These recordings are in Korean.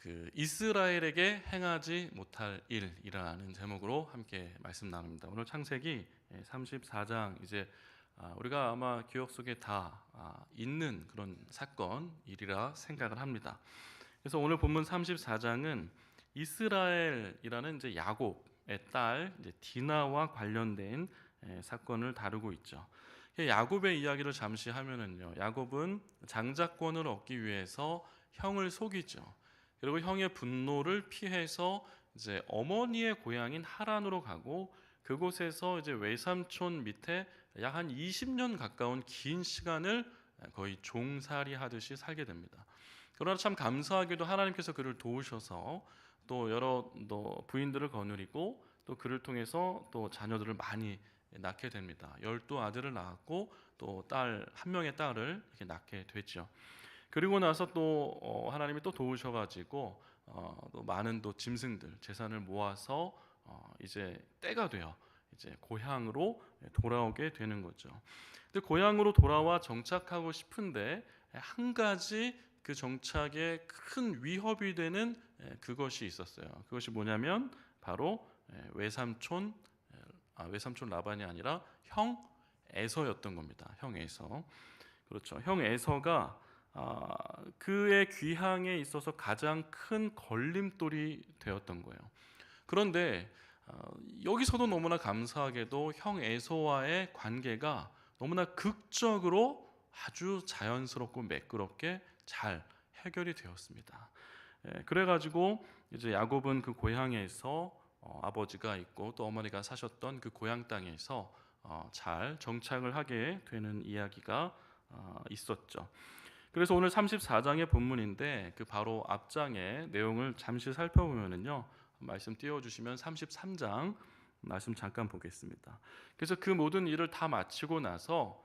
그 이스라엘에게 행하지 못할 일이라는 제목으로 함께 말씀 나눕니다. 오늘 창세기 34장 이제 우리가 아마 기억 속에 다 있는 그런 사건 일이라 생각을 합니다. 그래서 오늘 본문 34장은 이스라엘이라는 이제 야곱의 딸 이제 디나와 관련된 사건을 다루고 있죠. 야곱의 이야기를 잠시 하면은요, 야곱은 장자권을 얻기 위해서 형을 속이죠. 그리고 형의 분노를 피해서 이제 어머니의 고향인 하란으로 가고 그곳에서 이제 외삼촌 밑에 약 한 20년 가까운 긴 시간을 거의 종살이 하듯이 살게 됩니다. 그러나 참 감사하게도 하나님께서 그를 도우셔서 또 여러 부인들을 거느리고 또 그를 통해서 또 자녀들을 많이 낳게 됩니다. 12아들을 낳았고 또 딸 한 명의 딸을 이렇게 낳게 됐죠. 그리고 나서 또 하나님이 또 도우셔가지고 또 많은 또 짐승들 재산을 모아서 이제 때가 되어 이제 고향으로 돌아오게 되는 거죠. 근데 고향으로 돌아와 정착하고 싶은데 한 가지 그 정착에 큰 위협이 되는 그것이 있었어요. 그것이 뭐냐면 바로 외삼촌 라반이 아니라 형 에서였던 겁니다. 형 에서. 그렇죠. 형 에서가 그의 귀향에 있어서 가장 큰 걸림돌이 되었던 거예요. 그런데 여기서도 너무나 감사하게도 형 에서와의 관계가 너무나 극적으로 아주 자연스럽고 매끄럽게 잘 해결이 되었습니다. 그래가지고 이제 야곱은 그 고향에서 아버지가 있고 또 어머니가 사셨던 그 고향 땅에서 잘 정착을 하게 되는 이야기가 있었죠. 그래서 오늘 34장의 본문인데 그 바로 앞장의 내용을 잠시 살펴보면은요, 말씀 띄워주시면 33장 말씀 잠깐 보겠습니다. 그래서 그 모든 일을 다 마치고 나서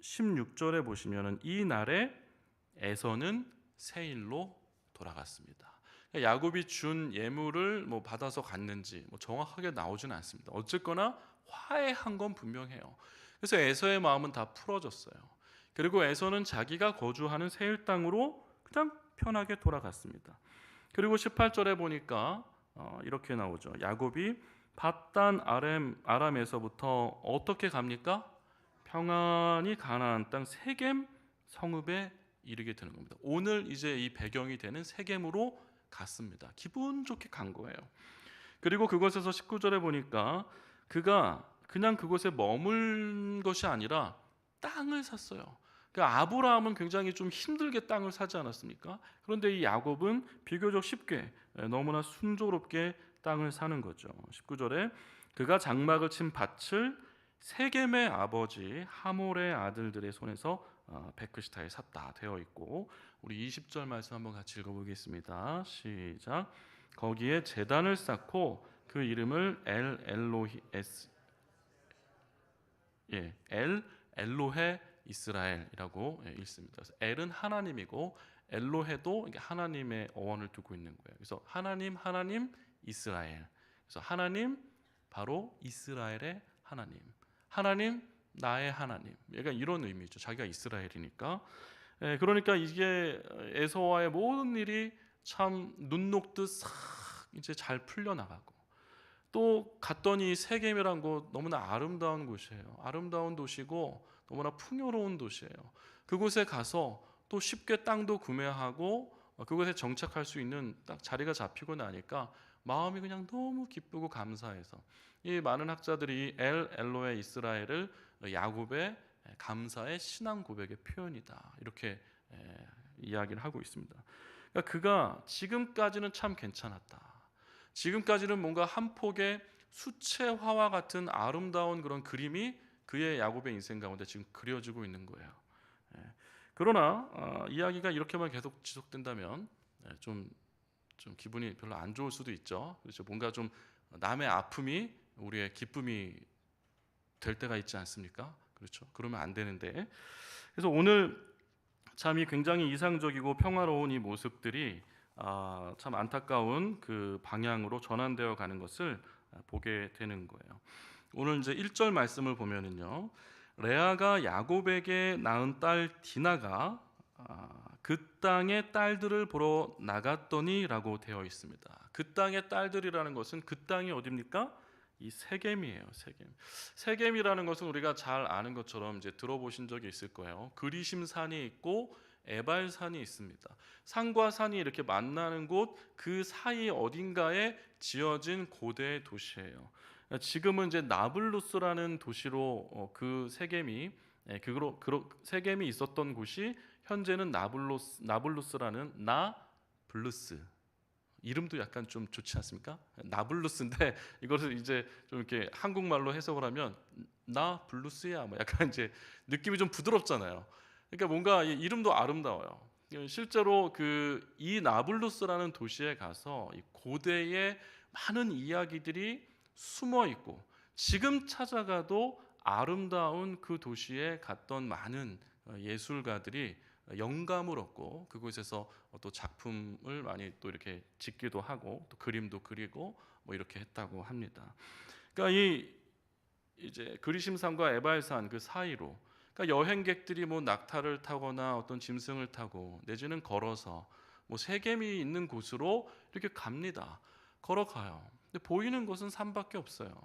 16절에 보시면은 이 날에 에서는 세일로 돌아갔습니다. 야곱이 준 예물을 받아서 갔는지 정확하게 나오지는 않습니다. 어쨌거나 화해한 건 분명해요. 그래서 에서의 마음은 다 풀어졌어요. 그리고 에서는 자기가 거주하는 세일 땅으로 그냥 편하게 돌아갔습니다. 그리고 18절에 보니까 이렇게 나오죠. 야곱이 밧단 아람에서부터 어떻게 갑니까? 평안히 가나안 땅 세겜 성읍에 이르게 되는 겁니다. 오늘 이제 이 배경이 되는 세겜으로 갔습니다. 기분 좋게 간 거예요. 그리고 그곳에서 19절에 보니까 그가 그냥 그곳에 머문 것이 아니라 땅을 샀어요. 그러니까 아브라함은 굉장히 좀 힘들게 땅을 사지 않았습니까? 그런데 이 야곱은 비교적 쉽게 너무나 순조롭게 땅을 사는 거죠. 19절에 그가 장막을 친 밭을 세겜의 아버지 하몰의 아들들의 손에서 베크시타에 샀다 되어 있고, 우리 20절 말씀 한번 같이 읽어보겠습니다. 시작. 거기에 제단을 쌓고 그 이름을 엘 엘로헤 이스라엘이라고 읽습니다. 그래서 엘은 하나님이고 엘로헤도 하나님의 어원을 두고 있는 거예요. 그래서 하나님 이스라엘. 그래서 하나님 바로 이스라엘의 하나님. 하나님 나의 하나님. 약간 이런 의미죠. 자기가 이스라엘이니까. 그러니까 이게 에서와의 모든 일이 참 눈 녹듯 싹 이제 잘 풀려 나가고, 또 갔더니 세겜이란 곳 너무나 아름다운 곳이에요. 아름다운 도시고 너무나 풍요로운 도시예요. 그곳에 가서 또 쉽게 땅도 구매하고 그곳에 정착할 수 있는 딱 자리가 잡히고 나니까 마음이 그냥 너무 기쁘고 감사해서 이 많은 학자들이 엘로의 이스라엘을 야곱의 감사의 신앙 고백의 표현이다 이렇게 이야기를 하고 있습니다. 그러니까 그가 지금까지는 참 괜찮았다. 지금까지는 뭔가 한 폭의 수채화와 같은 아름다운 그런 그림이 그의 야곱의 인생 가운데 지금 그려지고 있는 거예요. 그러나 이야기가 이렇게만 계속 지속된다면 좀 기분이 별로 안 좋을 수도 있죠. 그렇죠. 뭔가 좀 남의 아픔이 우리의 기쁨이 될 때가 있지 않습니까? 그렇죠. 그러면 안 되는데. 그래서 오늘 참 이 굉장히 이상적이고 평화로운 이 모습들이 참 안타까운 그 방향으로 전환되어 가는 것을 보게 되는 거예요. 오늘 이제 1절 말씀을 보면은요, 레아가 야곱에게 낳은 딸 디나가 그 땅의 딸들을 보러 나갔더니라고 되어 있습니다. 그 땅의 딸들이라는 것은 그 땅이 어디입니까? 이 세겜이에요. 세겜. 세겜이라는 것은 우리가 잘 아는 것처럼 이제 들어보신 적이 있을 거예요. 그리심산이 있고 에발산이 있습니다. 산과 산이 이렇게 만나는 곳, 그 사이 어딘가에 지어진 고대 도시예요. 지금은 이제 나블루스라는 도시로 그 세겜이 세겜이 있었던 곳이 현재는 나블루스라는 나블루스, 이름도 약간 좀 좋지 않습니까? 나블루스인데 이것을 이제 좀 이렇게 한국말로 해석을 하면 나블루스야 뭐 약간 이제 느낌이 좀 부드럽잖아요. 그러니까 뭔가 이 이름도 아름다워요. 실제로 그 이 나블루스라는 도시에 가서 이 고대의 많은 이야기들이 숨어 있고 지금 찾아가도 아름다운 그 도시에 갔던 많은 예술가들이 영감을 얻고 그곳에서 또 작품을 많이 또 이렇게 짓기도 하고 또 그림도 그리고 뭐 이렇게 했다고 합니다. 그러니까 이 이제 그리심산과 에발산 그 사이로, 그러니까 여행객들이 뭐 낙타를 타거나 어떤 짐승을 타고 내지는 걸어서 뭐 세겜이 있는 곳으로 이렇게 갑니다. 걸어가요. 근데 보이는 것은 산밖에 없어요.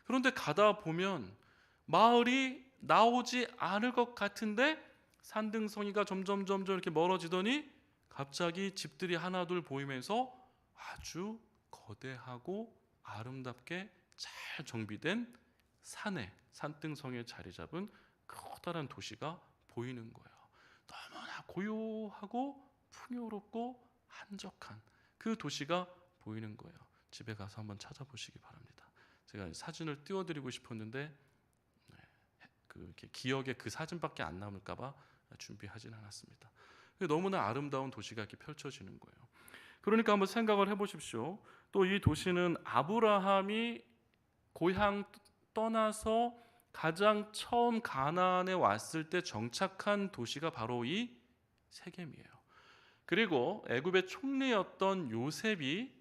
그런데 가다 보면 마을이 나오지 않을 것 같은데 산등성이가 점점 이렇게 멀어지더니 갑자기 집들이 하나둘 보이면서 아주 거대하고 아름답게 잘 정비된 산에 산등성에 자리 잡은 커다란 도시가 보이는 거예요. 너무나 고요하고 풍요롭고 한적한 그 도시가 보이는 거예요. 집에 가서 한번 찾아보시기 바랍니다. 제가 사진을 띄워드리고 싶었는데 이렇게 기억에 그 사진밖에 안 남을까봐 준비하진 않았습니다. 너무나 아름다운 도시가 이렇게 펼쳐지는 거예요. 그러니까 한번 생각을 해보십시오. 또 이 도시는 아브라함이 고향 떠나서 가장 처음 가나안에 왔을 때 정착한 도시가 바로 이 세겜이에요. 그리고 애굽의 총리였던 요셉이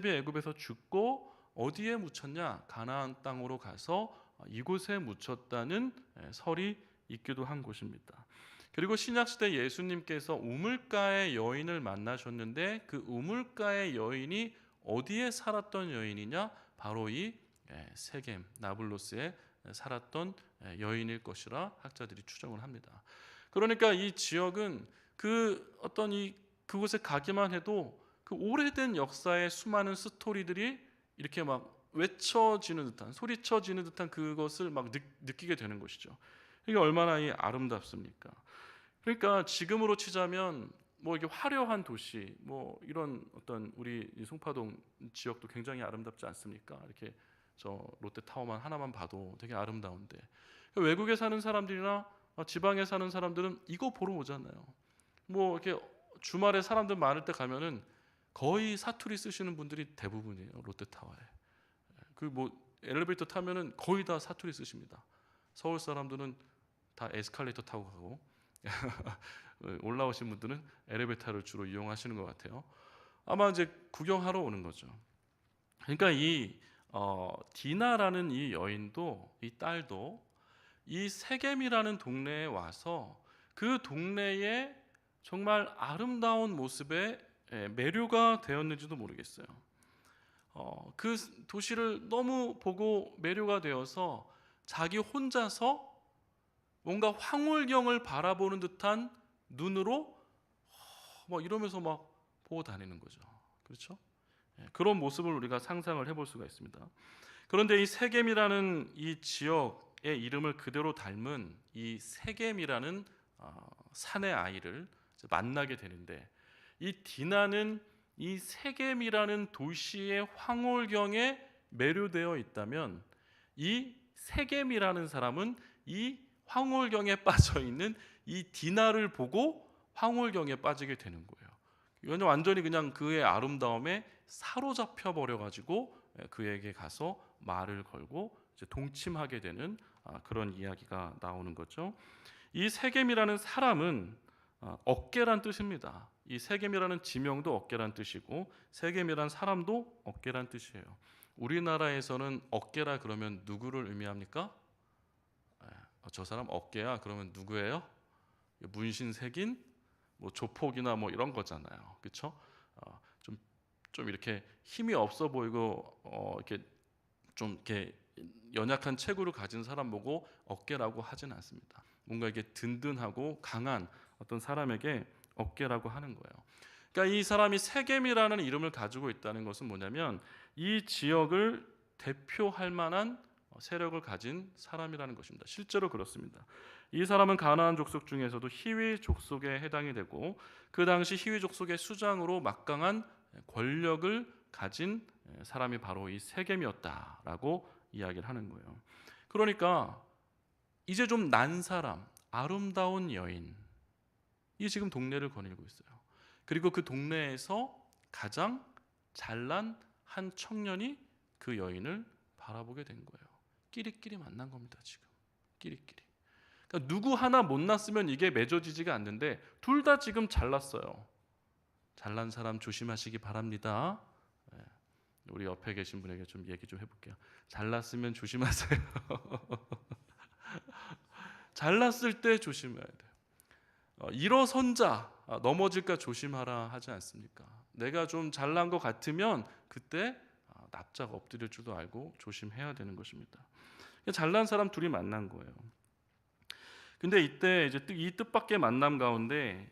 애굽에서 죽고 어디에 묻혔냐? 가나안 땅으로 가서 이곳에 묻혔다는 설이 있기도 한 곳입니다. 그리고 신약시대 예수님께서 우물가의 여인을 만나셨는데 그 우물가의 여인이 어디에 살았던 여인이냐? 바로 이 세겜 나블로스에 살았던 여인일 것이라 학자들이 추정을 합니다. 그러니까 이 지역은 그곳에 가기만 해도 그 오래된 역사의 수많은 스토리들이 이렇게 막 외쳐지는 듯한, 소리쳐지는 듯한 그것을 막 느끼게 되는 것이죠. 이게 얼마나 아름답습니까? 그러니까 지금으로 치자면 뭐 이게 화려한 도시, 뭐 이런 어떤 우리 송파동 지역도 굉장히 아름답지 않습니까? 이렇게 저 롯데타워만 하나만 봐도 되게 아름다운데 외국에 사는 사람들이나 지방에 사는 사람들은 이거 보러 오잖아요. 뭐 이렇게 주말에 사람들 많을 때 가면은 거의 사투리 쓰시는 분들이 대부분이에요. 롯데타워에. 그 뭐 엘리베이터 타면은 거의 다 사투리 쓰십니다. 서울 사람들은 다 에스컬레이터 타고 가고 올라오신 분들은 엘리베이터를 주로 이용하시는 것 같아요. 아마 이제 구경하러 오는 거죠. 그러니까 이 디나라는 이 여인도 이 딸도 이 세겜이라는 동네에 와서 그 동네에 정말 아름다운 모습에 매료가 되었는지도 모르겠어요. 그 도시를 너무 보고 매료가 되어서 자기 혼자서 뭔가 황홀경을 바라보는 듯한 눈으로 막 이러면서 막 보고 다니는 거죠. 그렇죠? 그런 모습을 우리가 상상을 해볼 수가 있습니다. 그런데 이 세겜이라는 이 지역의 이름을 그대로 닮은 이 세겜이라는 산의 아이를 만나게 되는데 이 디나는 이 세겜이라는 도시의 황홀경에 매료되어 있다면 이 세겜이라는 사람은 이 황홀경에 빠져 있는 이 디나를 보고 황홀경에 빠지게 되는 거예요. 이건 완전히 그냥 그의 아름다움에 사로잡혀 버려 가지고 그에게 가서 말을 걸고 이제 동침하게 되는 그런 이야기가 나오는 거죠. 이 세겜이라는 사람은 어깨란 뜻입니다. 이 세겜이라는 지명도 어깨란 뜻이고 세겜이라는 사람도 어깨란 뜻이에요. 우리나라에서는 어깨라 그러면 누구를 의미합니까? 저 사람 어깨야 그러면 누구예요? 문신 새긴 뭐 조폭이나 뭐 이런 거잖아요. 그렇죠? 좀 이렇게 힘이 없어 보이고 이렇게 좀 이렇게 연약한 체구를 가진 사람 보고 어깨라고 하진 않습니다. 뭔가 이게 든든하고 강한 어떤 사람에게 어깨라고 하는 거예요. 그러니까 이 사람이 세겜이라는 이름을 가지고 있다는 것은 뭐냐면 이 지역을 대표할 만한 세력을 가진 사람이라는 것입니다. 실제로 그렇습니다. 이 사람은 가나안 족속 중에서도 히위 족속에 해당이 되고 그 당시 히위 족속의 수장으로 막강한 권력을 가진 사람이 바로 이 세겜이었다라고 이야기를 하는 거예요. 그러니까 이제 좀 난 사람, 아름다운 여인이 지금 동네를 거닐고 있어요. 그리고 그 동네에서 가장 잘난 한 청년이 그 여인을 바라보게 된 거예요. 끼리끼리 만난 겁니다. 지금 끼리끼리. 그러니까 누구 하나 못났으면 이게 맺어지지가 않는데 둘 다 지금 잘났어요. 잘난 사람 조심하시기 바랍니다. 우리 옆에 계신 분에게 좀 얘기 좀 해볼게요. 잘났으면 조심하세요. 잘났을 때 조심해야 돼요. 일어선자 넘어질까 조심하라 하지 않습니까? 내가 좀 잘난 것 같으면 그때 납작 엎드릴 줄도 알고 조심해야 되는 것입니다. 잘난 사람 둘이 만난 거예요. 근데 이때 이제 이 뜻밖의 만남 가운데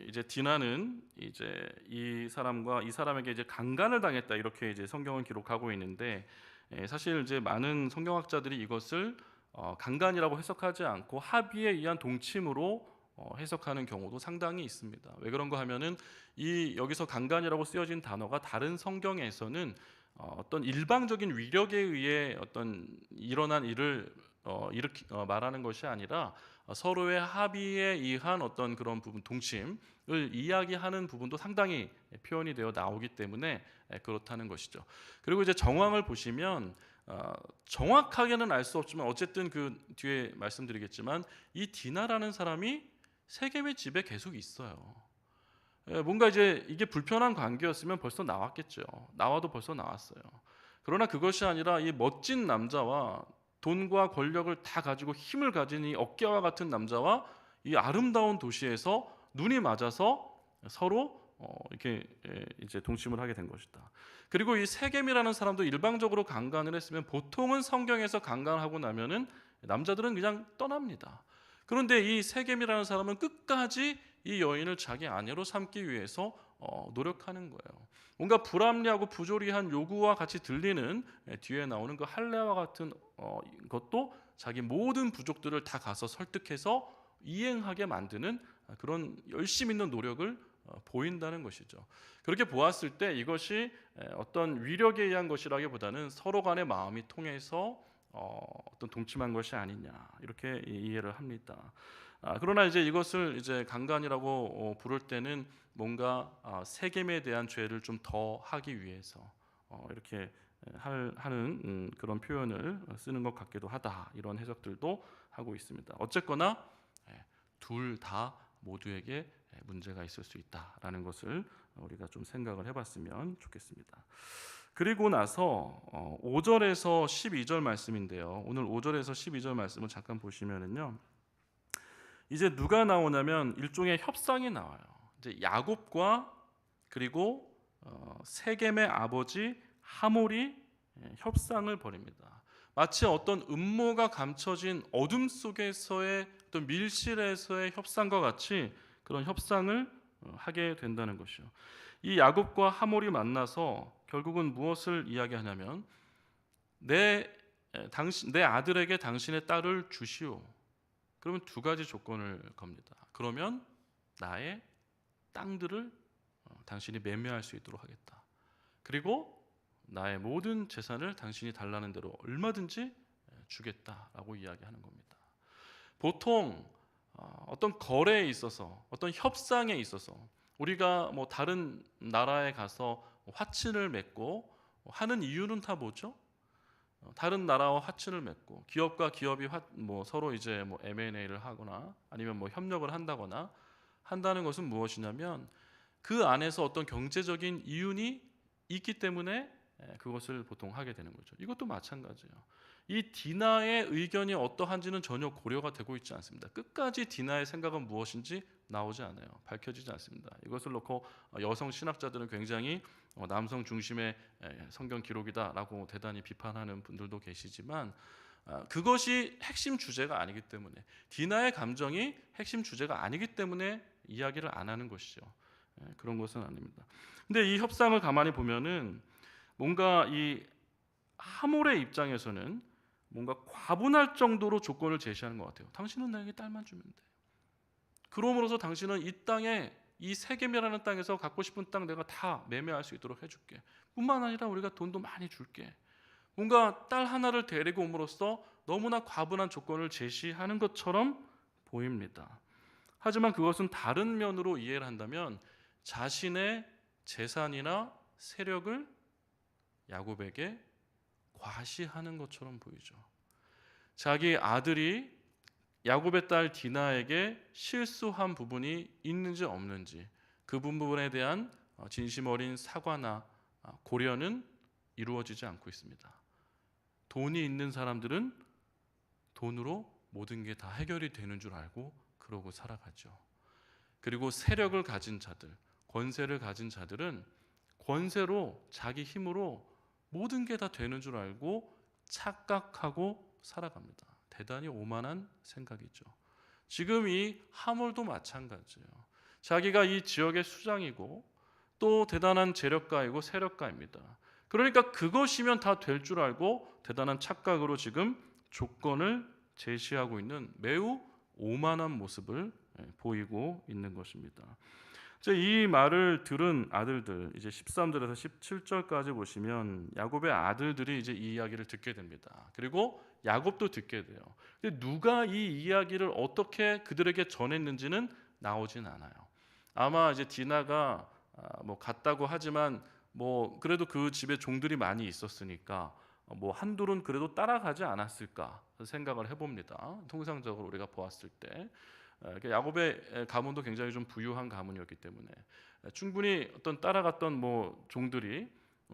이제 디나는 이제 이 사람에게 이제 강간을 당했다 이렇게 이제 성경을 기록하고 있는데 사실 이제 많은 성경학자들이 이것을 강간이라고 해석하지 않고 합의에 의한 동침으로 해석하는 경우도 상당히 있습니다. 왜 그런가 하면은 이 여기서 강간이라고 쓰여진 단어가 다른 성경에서는 어떤 일방적인 위력에 의해 어떤 일어난 일을 말하는 것이 아니라 서로의 합의에 의한 어떤 그런 부분 동침을 이야기하는 부분도 상당히 표현이 되어 나오기 때문에 그렇다는 것이죠. 그리고 이제 정황을 보시면 정확하게는 알 수 없지만 어쨌든 그 뒤에 말씀드리겠지만 이 디나라는 사람이 세겜의 집에 계속 있어요. 뭔가 이제 이게 불편한 관계였으면 벌써 나왔겠죠. 나와도 벌써 나왔어요. 그러나 그것이 아니라 이 멋진 남자와 돈과 권력을 다 가지고 힘을 가진 이 어깨와 같은 남자와 이 아름다운 도시에서 눈이 맞아서 서로 이렇게 이제 동침을 하게 된 것이다. 그리고 이 세겜이라는 사람도 일방적으로 강간을 했으면 보통은 성경에서 강간하고 나면은 남자들은 그냥 떠납니다. 그런데 이 세겜이라는 사람은 끝까지 이 여인을 자기 아내로 삼기 위해서 노력하는 거예요. 뭔가 불합리하고 부조리한 요구와 같이 들리는 뒤에 나오는 그 할례와 같은 것도 자기 모든 부족들을 다 가서 설득해서 이행하게 만드는 그런 열심 있는 노력을 보인다는 것이죠. 그렇게 보았을 때 이것이 어떤 위력에 의한 것이라기보다는 서로 간의 마음이 통해서 어떤 동침한 것이 아니냐 이렇게 이해를 합니다. 그러나 이제 이것을 이제 강간이라고 부를 때는 뭔가 세겜에 대한 죄를 좀 더 하기 위해서 이렇게 하는 그런 표현을 쓰는 것 같기도 하다 이런 해석들도 하고 있습니다. 어쨌거나 둘 다 모두에게 문제가 있을 수 있다라는 것을 우리가 좀 생각을 해봤으면 좋겠습니다. 그리고 나서 5절에서 12절 말씀인데요. 오늘 5절에서 12절 말씀을 잠깐 보시면은요. 이제 누가 나오냐면 일종의 협상이 나와요. 이제 야곱과 그리고 세겜의 아버지 하몰이 협상을 벌입니다. 마치 어떤 음모가 감춰진 어둠 속에서의 어떤 밀실에서의 협상과 같이 그런 협상을 하게 된다는 것이요. 이 야곱과 하몰이 만나서 결국은 무엇을 이야기하냐면 내 아들에게 당신의 딸을 주시오. 그러면 두 가지 조건을 겁니다. 그러면 나의 땅들을 당신이 매매할 수 있도록 하겠다. 그리고 나의 모든 재산을 당신이 달라는 대로 얼마든지 주겠다라고 이야기하는 겁니다. 보통 어떤 거래에 있어서 어떤 협상에 있어서 우리가 뭐 다른 나라에 가서 화친을 맺고 하는 이유는 다 뭐죠? 다른 나라와 화친을 맺고 기업과 기업이 서로 이제 M&A를 하거나 아니면 협력을 한다거나 한다는 것은 무엇이냐면 그 안에서 어떤 경제적인 이윤이 있기 때문에 그것을 보통 하게 되는 거죠. 이것도 마찬가지예요. 이 디나의 의견이 어떠한지는 전혀 고려가 되고 있지 않습니다. 끝까지 디나의 생각은 무엇인지 나오지 않아요. 밝혀지지 않습니다. 이것을 놓고 여성 신학자들은 굉장히 남성 중심의 성경 기록이다라고 대단히 비판하는 분들도 계시지만 그것이 핵심 주제가 아니기 때문에, 디나의 감정이 핵심 주제가 아니기 때문에 이야기를 안 하는 것이죠. 그런 것은 아닙니다. 근데 이 협상을 가만히 보면은 뭔가 이 하몰의 입장에서는 뭔가 과분할 정도로 조건을 제시하는 것 같아요. 당신은 나에게 딸만 주면 돼. 그러므로서 당신은 이 땅에, 이 세겜이라는 땅에서 갖고 싶은 땅 내가 다 매매할 수 있도록 해줄게. 뿐만 아니라 우리가 돈도 많이 줄게. 뭔가 딸 하나를 데리고 옴으로써 너무나 과분한 조건을 제시하는 것처럼 보입니다. 하지만 그것은 다른 면으로 이해를 한다면 자신의 재산이나 세력을 야곱에게 과시하는 것처럼 보이죠. 자기 아들이 야곱의 딸 디나에게 실수한 부분이 있는지 없는지, 그 부분에 대한 진심 어린 사과나 고려는 이루어지지 않고 있습니다. 돈이 있는 사람들은 돈으로 모든 게 다 해결이 되는 줄 알고 그러고 살아가죠. 그리고 세력을 가진 자들, 권세를 가진 자들은 권세로, 자기 힘으로 모든 게 다 되는 줄 알고 착각하고 살아갑니다. 대단히 오만한 생각이죠. 지금 이 하몰도 마찬가지예요. 자기가 이 지역의 수장이고 또 대단한 재력가이고 세력가입니다. 그러니까 그것이면 다 될 줄 알고 대단한 착각으로 지금 조건을 제시하고 있는 매우 오만한 모습을 보이고 있는 것입니다. 이 말을 들은 아들들, 이제 13절에서 17절까지 보시면 야곱의 아들들이 이제 이 이야기를 듣게 됩니다. 그리고 야곱도 듣게 돼요. 근데 누가 이 이야기를 어떻게 그들에게 전했는지는 나오진 않아요. 아마 이제 디나가 뭐 갔다고 하지만 뭐 그래도 그 집에 종들이 많이 있었으니까 뭐 한둘은 그래도 따라가지 않았을까 생각을 해봅니다. 통상적으로 우리가 보았을 때 야곱의 가문도 굉장히 좀 부유한 가문이었기 때문에 충분히 어떤 따라갔던 뭐 종들이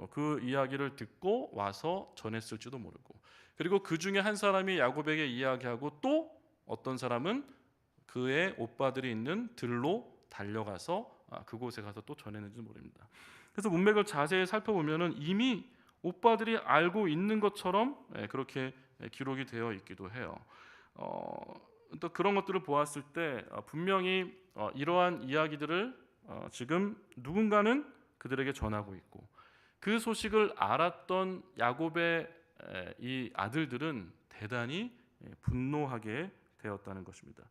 그 이야기를 듣고 와서 전했을지도 모르고, 그리고 그 중에 한 사람이 야곱에게 이야기하고 또 어떤 사람은 그의 오빠들이 있는 들로 달려가서 그곳에 가서 또 전했는지 모릅니다. 그래서 문맥을 자세히 살펴보면은 이미 오빠들이 알고 있는 것처럼 그렇게 기록이 되어 있기도 해요. 또 그런 것들을 보았을 때 분명히 이러한 이야기들을 지금 누군가는 그들에게 전하고 있고, 그 소식을 알았던 야곱의 이 아들들은 대단히 분노하게 되었다는 것입니다.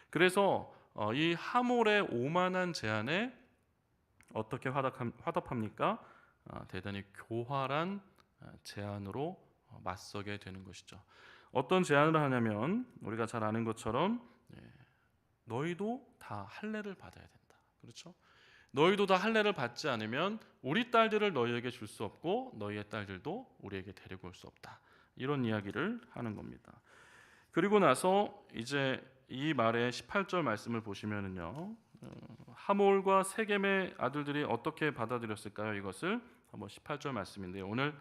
그래서 이 하몰의 오만한 제안에 어떻게 화답합니까? 대단히 교활한 제안으로 맞서게 되는 것이죠. 어떤 제안을 하냐면 우리가 잘 아는 것처럼 너희도 다 할례를 받아야 된다. 그렇죠? 너희도 다 할례를 받지 않으면 우리 딸들을 너희에게 줄 수 없고 너희의 딸들도 우리에게 데리고 올 수 없다. 이런 이야기를 하는 겁니다. 그리고 나서 이제 이 말의 18절 말씀을 보시면은요, 하몰과 세겜의 아들들이 어떻게 받아들였을까요? 이것을 한번 18절 말씀인데 오늘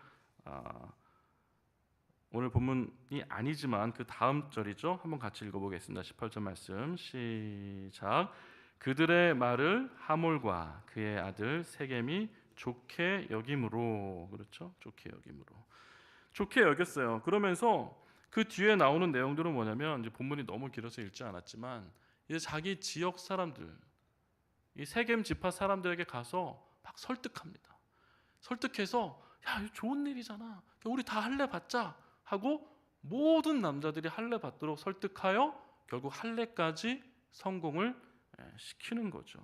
본문이 아니지만 그 다음 절이죠. 한번 같이 읽어보겠습니다. 18절 말씀 시작. 그들의 말을 하몰과 그의 아들 세겜이 좋게 여김으로, 그렇죠? 좋게 여김으로, 좋게 여겼어요. 그러면서 그 뒤에 나오는 내용들은 뭐냐면, 이제 본문이 너무 길어서 읽지 않았지만 이제 자기 지역 사람들, 이 세겜 지파 사람들에게 가서 막 설득합니다. 설득해서 야, 이거 좋은 일이잖아. 우리 다 할례 받자 하고 모든 남자들이 할례 받도록 설득하여 결국 할례까지 성공을 시키는 거죠.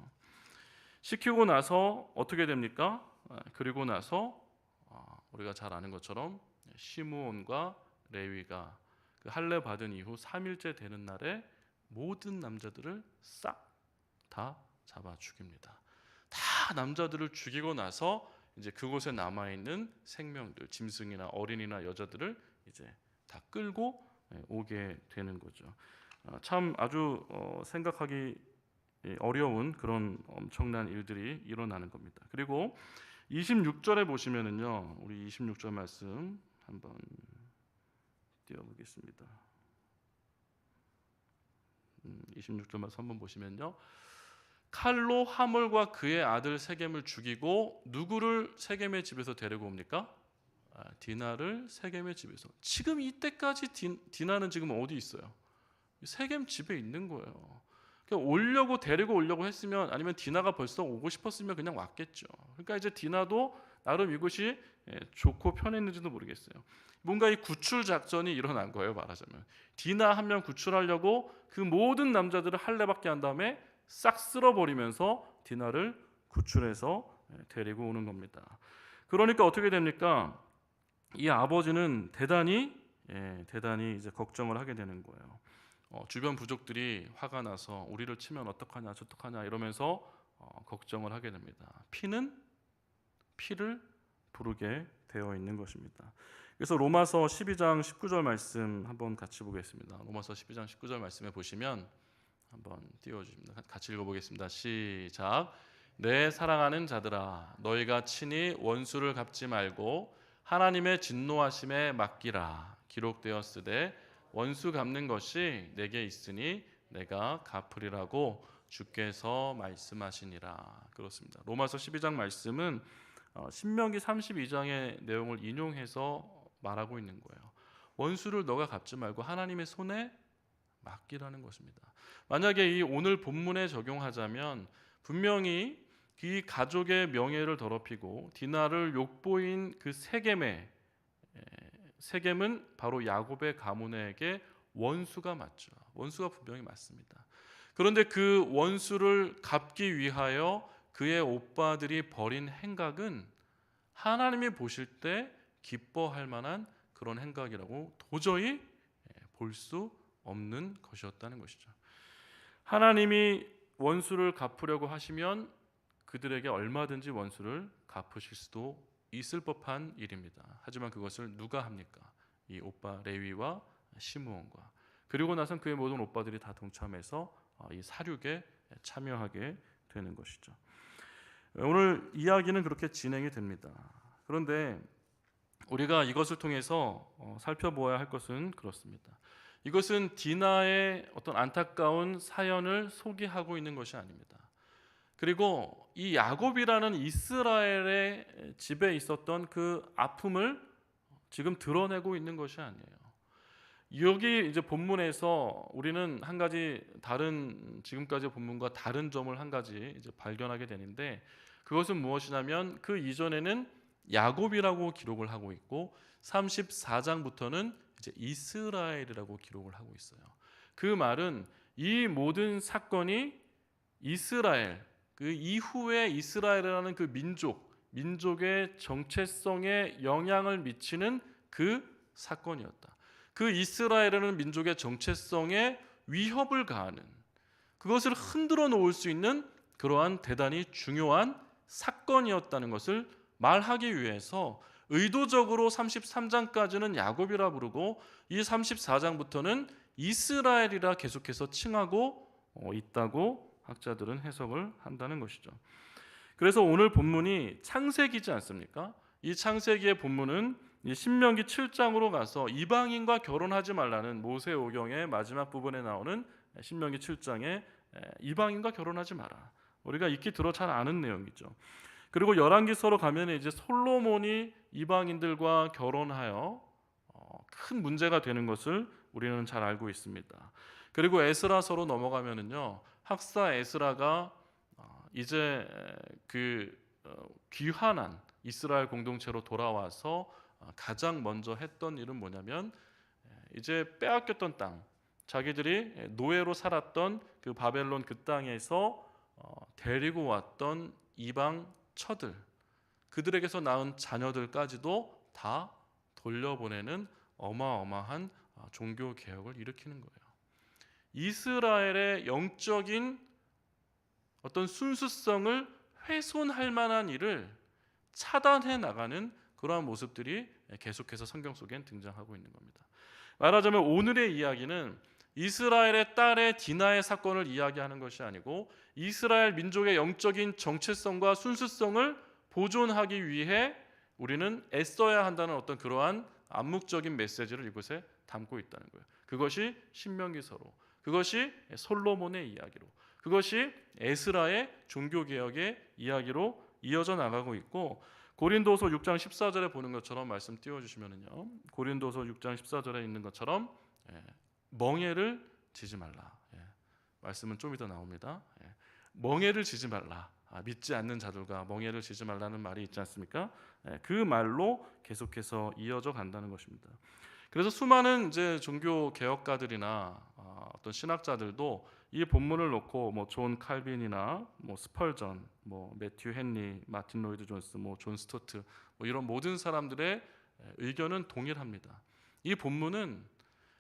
시키고 나서 어떻게 됩니까? 그리고 나서 우리가 잘 아는 것처럼 시므온과 레위가 그 할례 받은 이후 3일째 되는 날에 모든 남자들을 싹 다 잡아 죽입니다. 다 남자들을 죽이고 나서 이제 그곳에 남아 있는 생명들, 짐승이나 어린이나 여자들을 이제 다 끌고 오게 되는 거죠. 참 아주 생각하기 어려운 그런 엄청난 일들이 일어나는 겁니다. 그리고 26절에 보시면은요, 우리 26절 말씀 한번 띄워보겠습니다. 26절 말씀 한번 보시면요. 칼로 하몰과 그의 아들 세겜을 죽이고 누구를 세겜의 집에서 데리고 옵니까? 디나를 세겜의 집에서. 지금 이때까지 디나는 지금 어디 있어요? 세겜 집에 있는 거예요. 그러니까 데리고 오려고 했으면, 아니면 디나가 벌써 오고 싶었으면 그냥 왔겠죠. 그러니까 이제 디나도 나름 이곳이 좋고 편했는지도 모르겠어요. 뭔가 이 구출 작전이 일어난 거예요, 말하자면. 디나 한 명 구출하려고 그 모든 남자들을 할례받게 한 다음에 싹 쓸어버리면서 디나를 구출해서 데리고 오는 겁니다. 그러니까 어떻게 됩니까? 이 아버지는 대단히 이제 걱정을 하게 되는 거예요. 주변 부족들이 화가 나서 우리를 치면 어떡하냐 저떡하냐 이러면서 걱정을 하게 됩니다. 피를 부르게 되어 있는 것입니다. 그래서 로마서 12장 19절 말씀 한번 같이 보겠습니다. 로마서 12장 19절 말씀에 보시면 한번 띄워주십니다. 같이 읽어보겠습니다. 시작. 내 사랑하는 자들아, 너희가 친히 원수를 갚지 말고 하나님의 진노하심에 맡기라. 기록되었으되 원수 갚는 것이 내게 있으니 내가 갚으리라고 주께서 말씀하시니라. 그렇습니다. 로마서 12장 말씀은 신명기 32장의 내용을 인용해서 말하고 있는 거예요. 원수를 너가 갚지 말고 하나님의 손에 맡기라는 것입니다. 만약에 이 오늘 본문에 적용하자면 분명히 이 가족의 명예를 더럽히고 디나를 욕보인 그 세겜은 바로 야곱의 가문에게 원수가 맞죠. 원수가 분명히 맞습니다. 그런데 그 원수를 갚기 위하여 그의 오빠들이 벌인 행각은 하나님이 보실 때 기뻐할 만한 그런 행각이라고 도저히 볼 수 없는 것이었다는 것이죠. 하나님이 원수를 갚으려고 하시면 그들에게 얼마든지 원수를 갚으실 수도 있을 법한 일입니다. 하지만 그것을 누가 합니까? 이 오빠 레위와 시므온과, 그리고 나선 그의 모든 오빠들이 다 동참해서 이 사륙에 참여하게 되는 것이죠. 오늘 이야기는 그렇게 진행이 됩니다. 그런데 우리가 이것을 통해서 살펴보아야 할 것은 그렇습니다. 이것은 디나의 어떤 안타까운 사연을 소개하고 있는 것이 아닙니다. 그리고 이 야곱이라는 이스라엘의 집에 있었던 그 아픔을 지금 드러내고 있는 것이 아니에요. 여기 이제 본문에서 우리는 한 가지 다른, 지금까지 본문과 다른 점을 한 가지 이제 발견하게 되는데, 그것은 무엇이냐면 그 이전에는 야곱이라고 기록을 하고 있고 34장부터는 이제 이스라엘이라고 기록을 하고 있어요. 그 말은 이 모든 사건이 이스라엘, 그 이후에 이스라엘이라는 그 민족의 정체성에 영향을 미치는 그 사건이었다. 그 이스라엘이라는 민족의 정체성에 위협을 가하는, 그것을 흔들어 놓을 수 있는 그러한 대단히 중요한 사건이었다는 것을 말하기 위해서 의도적으로 33장까지는 야곱이라 부르고 이 34장부터는 이스라엘이라 계속해서 칭하고 있다고 학자들은 해석을 한다는 것이죠. 그래서 오늘 본문이 창세기지 않습니까? 이 창세기의 본문은 신명기 7장으로 가서 이방인과 결혼하지 말라는 모세오경의 마지막 부분에 나오는 신명기 7장에 이방인과 결혼하지 마라. 우리가 익히 들어 잘 아는 내용이죠. 그리고 열왕기서로 가면 이제 솔로몬이 이방인들과 결혼하여 큰 문제가 되는 것을 우리는 잘 알고 있습니다. 그리고 에스라서로 넘어가면은요, 학사 에스라가 이제 그 귀환한 이스라엘 공동체로 돌아와서 가장 먼저 했던 일은 뭐냐면, 이제 빼앗겼던 땅, 자기들이 노예로 살았던 그 바벨론 그 땅에서 데리고 왔던 이방 처들, 그들에게서 낳은 자녀들까지도 다 돌려보내는 어마어마한 종교 개혁을 일으키는 거예요. 이스라엘의 영적인 어떤 순수성을 훼손할 만한 일을 차단해 나가는 그러한 모습들이 계속해서 성경 속엔 등장하고 있는 겁니다. 말하자면 오늘의 이야기는 이스라엘의 딸의 디나의 사건을 이야기하는 것이 아니고 이스라엘 민족의 영적인 정체성과 순수성을 보존하기 위해 우리는 애써야 한다는 어떤 그러한 암묵적인 메시지를 이곳에 담고 있다는 거예요. 그것이 신명기서로, 그것이 솔로몬의 이야기로, 그것이 에스라의 종교개혁의 이야기로 이어져 나가고 있고, 고린도서 6장 14절에 보는 것처럼 말씀 띄워주시면은요, 고린도서 6장 14절에 있는 것처럼 멍에를 지지 말라. 말씀은 좀 이따 나옵니다. 멍에를 지지 말라. 믿지 않는 자들과 멍에를 지지 말라는 말이 있지 않습니까? 그 말로 계속해서 이어져 간다는 것입니다. 그래서 수많은 이제 종교 개혁가들이나 어떤 신학자들도 이 본문을 놓고 뭐 존 칼빈이나 뭐 스펄전, 뭐 매튜 헨리, 마틴 로이드 존스, 뭐 존 스토트, 뭐 이런 모든 사람들의 의견은 동일합니다. 이 본문은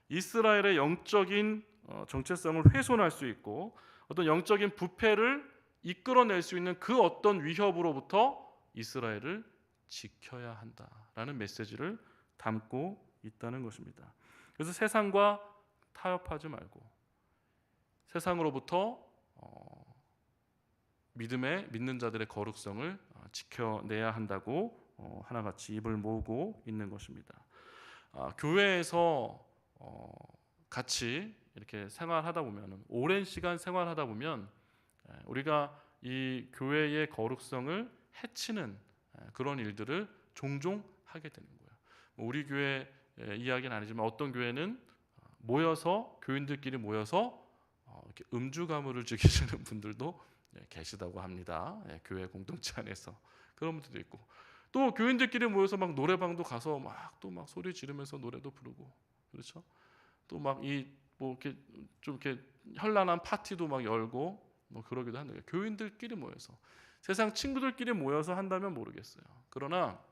이스라엘의 영적인 정체성을 훼손할 수 있고 어떤 영적인 부패를 이끌어낼 수 있는 그 어떤 위협으로부터 이스라엘을 지켜야 한다라는 메시지를 담고 있다는 것입니다. 그래서 세상과 타협하지 말고 세상으로부터 믿는 자들의 거룩성을 지켜내야 한다고 하나같이 입을 모으고 있는 것입니다. 교회에서 같이 이렇게 생활하다 보면, 오랜 시간 생활하다 보면 우리가 이 교회의 거룩성을 해치는 그런 일들을 종종 하게 되는 거예요. 우리 교회 이야기는 아니지만 어떤 교회는 모여서 교인들끼리 모여서 이렇게 음주 가무를 즐기시는 분들도 계시다고 합니다. 교회 공동체 안에서 그런 분들도 있고, 또 교인들끼리 모여서 막 노래방도 가서 막 소리 지르면서 노래도 부르고, 그렇죠? 또 막 이 뭐 이렇게 좀 이렇게 현란한 파티도 막 열고 뭐 그러기도 하는 거예요. 교인들끼리 모여서, 세상 친구들끼리 모여서 한다면 모르겠어요. 그러나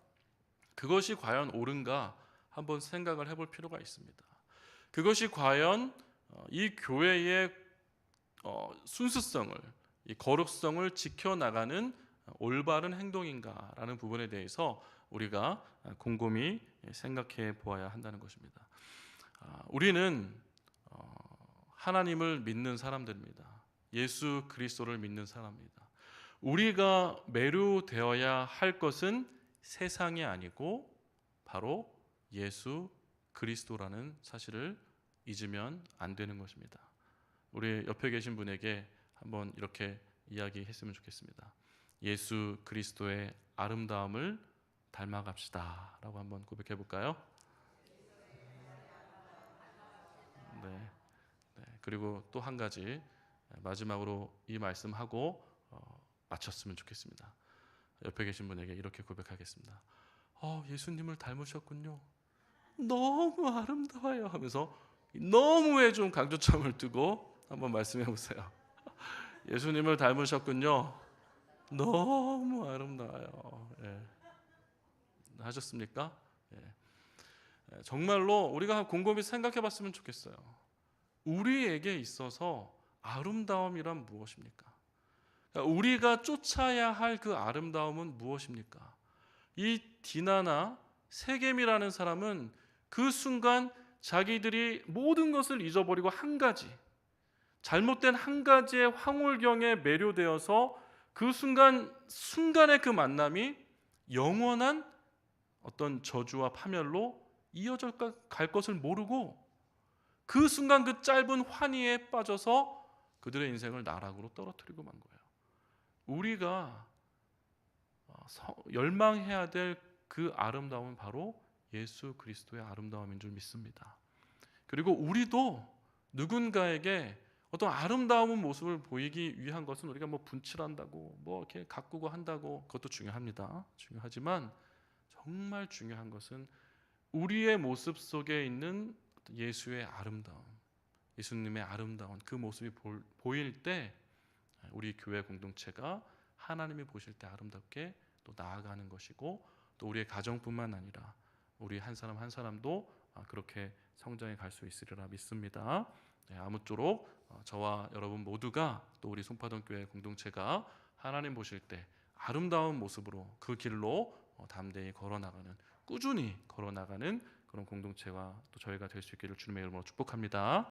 그것이 과연 옳은가 한번 생각을 해볼 필요가 있습니다. 그것이 과연 이 교회의 순수성을, 이 거룩성을 지켜나가는 올바른 행동인가라는 부분에 대해서 우리가 곰곰이 생각해 보아야 한다는 것입니다. 우리는 하나님을 믿는 사람들입니다. 예수 그리스도를 믿는 사람입니다. 우리가 매료되어야 할 것은 세상이 아니고 바로 예수 그리스도라는 사실을 잊으면 안 되는 것입니다. 우리 옆에 계신 분에게 한번 이렇게 이야기했으면 좋겠습니다. 예수 그리스도의 아름다움을 닮아갑시다 라고 한번 고백해 볼까요? 네. 그리고 또 한 가지 마지막으로 이 말씀하고 마쳤으면 좋겠습니다. 옆에 계신 분에게 이렇게 고백하겠습니다. 예수님을 닮으셨군요. 너무 아름다워요 하면서 너무에 좀 강조점을 두고 한번 말씀해 보세요. 예수님을 닮으셨군요. 너무 아름다워요. 하셨습니까? 정말로 우리가 곰곰이 생각해 봤으면 좋겠어요. 우리에게 있어서 아름다움이란 무엇입니까? 우리가 쫓아야 할 그 아름다움은 무엇입니까? 이 디나나 세겜이라는 사람은 그 순간 자기들이 모든 것을 잊어버리고 한 가지, 잘못된 한 가지의 황홀경에 매료되어서 그 순간의 그 만남이 영원한 어떤 저주와 파멸로 이어져 갈 것을 모르고 그 순간 그 짧은 환희에 빠져서 그들의 인생을 나락으로 떨어뜨리고 만 거예요. 우리가 열망해야 될 그 아름다움은 바로 예수 그리스도의 아름다움인 줄 믿습니다. 그리고 우리도 누군가에게 어떤 아름다운 모습을 보이기 위한 것은 우리가 뭐 분칠한다고 뭐 이렇게 가꾸고 한다고, 그것도 중요합니다. 중요하지만 정말 중요한 것은 우리의 모습 속에 있는 예수의 아름다움, 예수님의 아름다운 그 모습이 보일 때 우리 교회 공동체가 하나님이 보실 때 아름답게 또 나아가는 것이고, 또 우리의 가정뿐만 아니라 우리 한 사람 한 사람도 그렇게 성장해 갈 수 있으리라 믿습니다. 아무쪼록 저와 여러분 모두가 또 우리 송파동 교회 공동체가 하나님 보실 때 아름다운 모습으로 그 길로 담대히 걸어나가는, 꾸준히 걸어나가는 그런 공동체와 또 저희가 될 수 있기를 주님의 이름으로 축복합니다.